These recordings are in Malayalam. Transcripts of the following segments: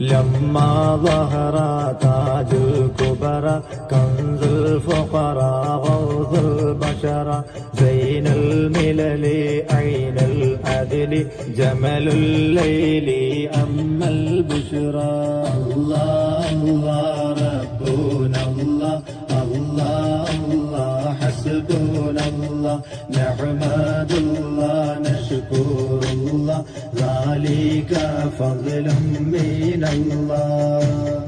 لما ظهر تاج الكبرى كنز الفقراء غوث البشر زين الملل عين العدل جمل الليل أما البشرى الله الله ربنا الله الله الله حسبنا الله نحمد الله نشكر الله ذلك فضل من الله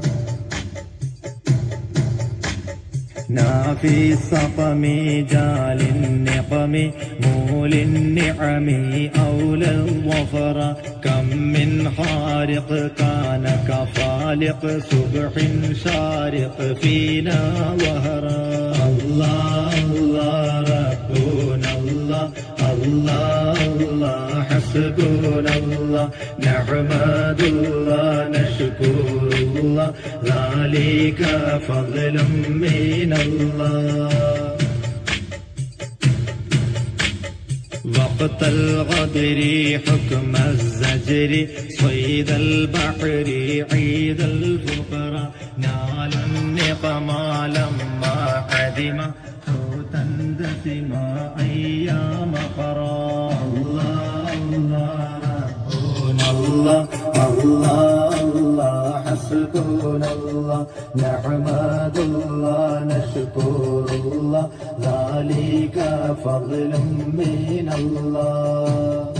نافي السقم جال النقم مول النعم أولى الظفر كم من خارق كان كخالق صبح شارق فينا ظهرا الله الله ربنا الله الله الله حسبنا الله نحمد الله نشكر الله ذلك فضل من الله وقت الغدر حكم الزجر صيد البحر عيد الفقراء نال النقما لما عدم حوتا دسما أيام قرى الله الله ربنا الله الله الله حسبنا الله نحمد الله نشكر الله ذلك فضل من الله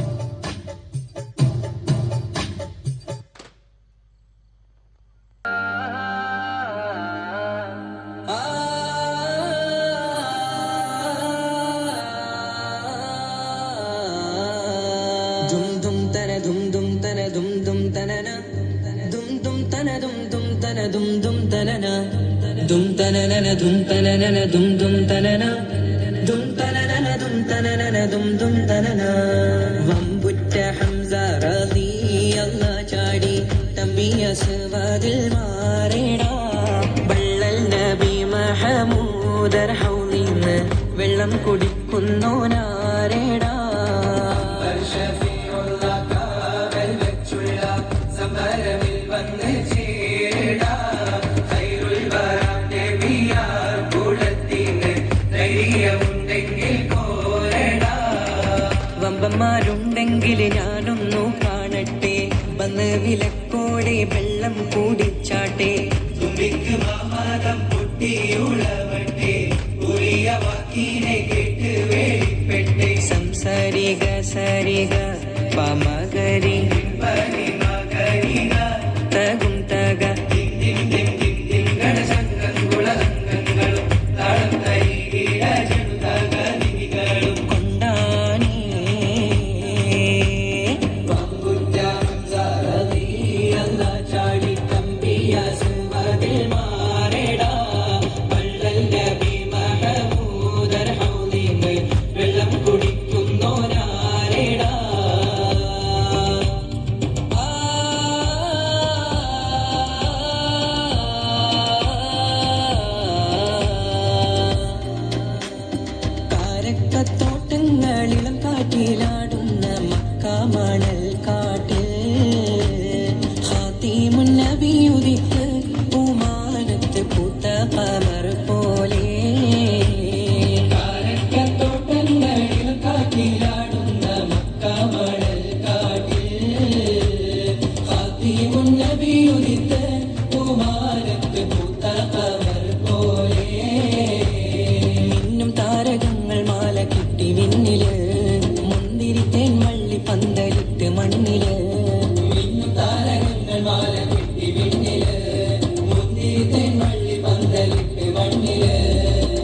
dum dum tana dum dum tana dum dum tanana dum dum tana dum dum tana dum dum tanana dum tanana dum tanana dum dum tanana dum tanana dum tanana dum dum tanana വമ്പുറ്റ Hamza റളിയല്ലാഹു ചാടി തമ്പിയ സവാദിൽ മാറിടാ ബള്ളൽ നബി മഹമൂദർ ഹൗലിന്ന് വെള്ളം കുടിക്കുന്നോനാരേടാ വമ്പന്മാരുണ്ടെങ്കിൽ ഞാനൊന്നു കാണട്ടെ വന്ന് വിലക്കോടെ വെള്ളം കൂടിച്ചാട്ടെ തുമ്പിക്ക് മാമാതം പൊട്ടിയുളവട്ടെ ഉറിയ വാക്കിനെ കേട്ട് വേളിപ്പെട്ടെ സംസാരിക സരിക പമകരി മകരിക തകും തക തോട്ടങ്ങളിലും കാറ്റിലാടുന്ന മക്കാമണൽ കാട്ടിൽ ഖാതിമുൻ നബി ഉദിത്ത് പൂമാനത്ത് പൂത്ത ഖമർ പോലെ തോട്ടങ്ങളിലും കാറ്റിലാടുന്ന മക്കാമണൽ കാട്ടിൽ ഖാതിമുൻ നബി ഉദിത്ത് പൂമാനത്ത് പൂത്ത ഖമർ പോലെ മിന്നും താരകങ്ങൾ മാല കിട്ടി വിണ്ണില് മുന്തിരിത്തേൻ വള്ളി പന്തലിട്ട് മണ്ണില് മിന്നും താരകങ്ങൾ മാല കിട്ടി വിണ്ണില് മുന്തിരിത്തേൻ വള്ളി പന്തലിട്ട് മണ്ണില്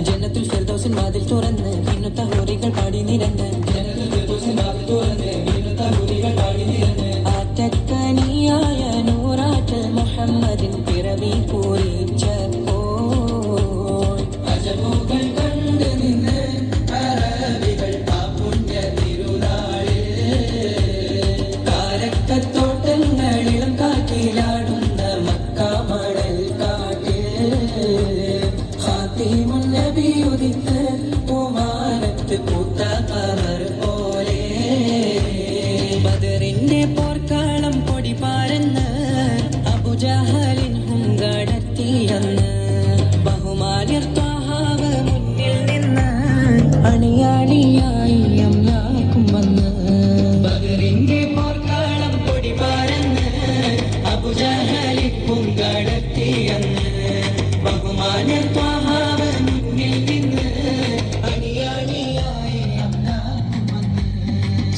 ജന്നത്തുൽ ഫിർദൗസിൻ വാതിൽ തുറന്ന് മിന്നുത്ത ഹൂറികൾ പാടി നിരന്ന് ജന്നത്തുൽ ഫിർദൗസിൻ വാതിൽ തുറന്ന് മിന്നുത്ത ഹൂറികൾ പാടി നിരന്ന് ആറ്റക്കനിയായ നൂറാറ്റൽ മുഹമ്മദിൻ പിറവി പൂരിച്ചപ്പോൾ അജബുകൾ കണ്ട് നിന്ന് അറബികൾ ആ പുണ്യ തിരുനാളിൽ കാരക്കത്തോട്ടങ്ങളിലും കാറ്റിലാടുന്ന മക്കാമണൽ കാട്ടിൽ ഖാതിമുൻ നബി ഉദിത്ത് പൂമാനത്ത് പൂത്ത ഖമർ പോലെ ബദറിന്റെ പോർക്കാളം പൊടി പാരന്ന് അബൂജഹലിൻ ഹുങ്കടത്തിയെന്ന് ബഹുമാന്യർ ത്വഹാവ് മുന്നിൽ നിന്ന് അണിയാളിയായി അമ്ലാക്കും വന്ന് ബദറിന്റെ പോർക്കാളം പൊടി പാരന്ന് അബൂജഹലിൻ ഹുങ്കടത്തിയെന്ന് ബഹുമാന്യർ ത്വഹാവ് മുന്നിൽ നിന്ന് അണിയാളിയായി അമ്ലാക്കും വന്ന്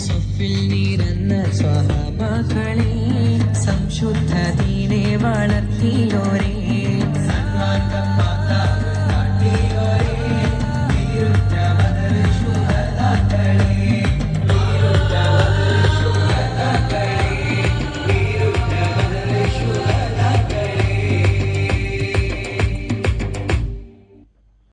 സഫിൽ നിരന്ന സ്വഹാബാക്കളെ സംശുദ്ധ ദീനെ വളർത്തിയോരേ